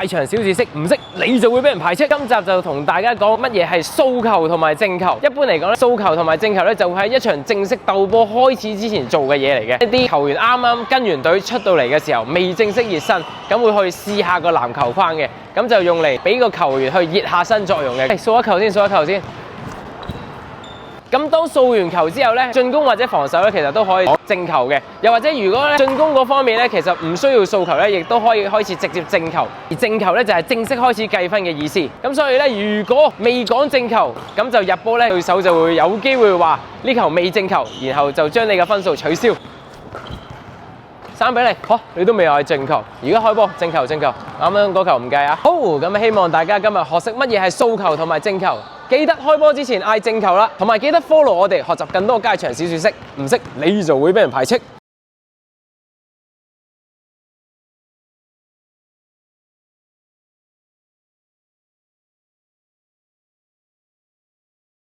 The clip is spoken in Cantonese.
街場小知識，唔識你就會俾人排斥。今集就同大家講乜嘢係掃球同埋正球。一般嚟講咧，掃球同埋正球咧就會喺一場正式鬥波開始之前做嘅嘢嚟嘅。一啲球員啱啱跟完隊出到嚟嘅時候，未正式熱身，咁會去試下個籃球框嘅，咁就用嚟俾個球員去熱下身作用嘅。掃一球先，掃一球先。咁當掃完球之後咧，進攻或者防守咧，其實都可以正球嘅。又或者如果咧進攻嗰方面咧，其實唔需要掃球咧，亦都可以開始直接正球。而正球咧就係正式開始計分嘅意思。咁所以咧，如果未講正球，咁就入波咧，對手就會有機會話呢球未正球，然後就將你嘅分數取消。3比0，好，你都未話係正球，而家開波正球正球，啱啱嗰球唔計啊。好，咁希望大家今日學識乜嘢係掃球同埋正球。記得開波之前嗌正球啦，同埋記得 follow 我哋學習更多街場小知識，唔識你就會俾人排斥。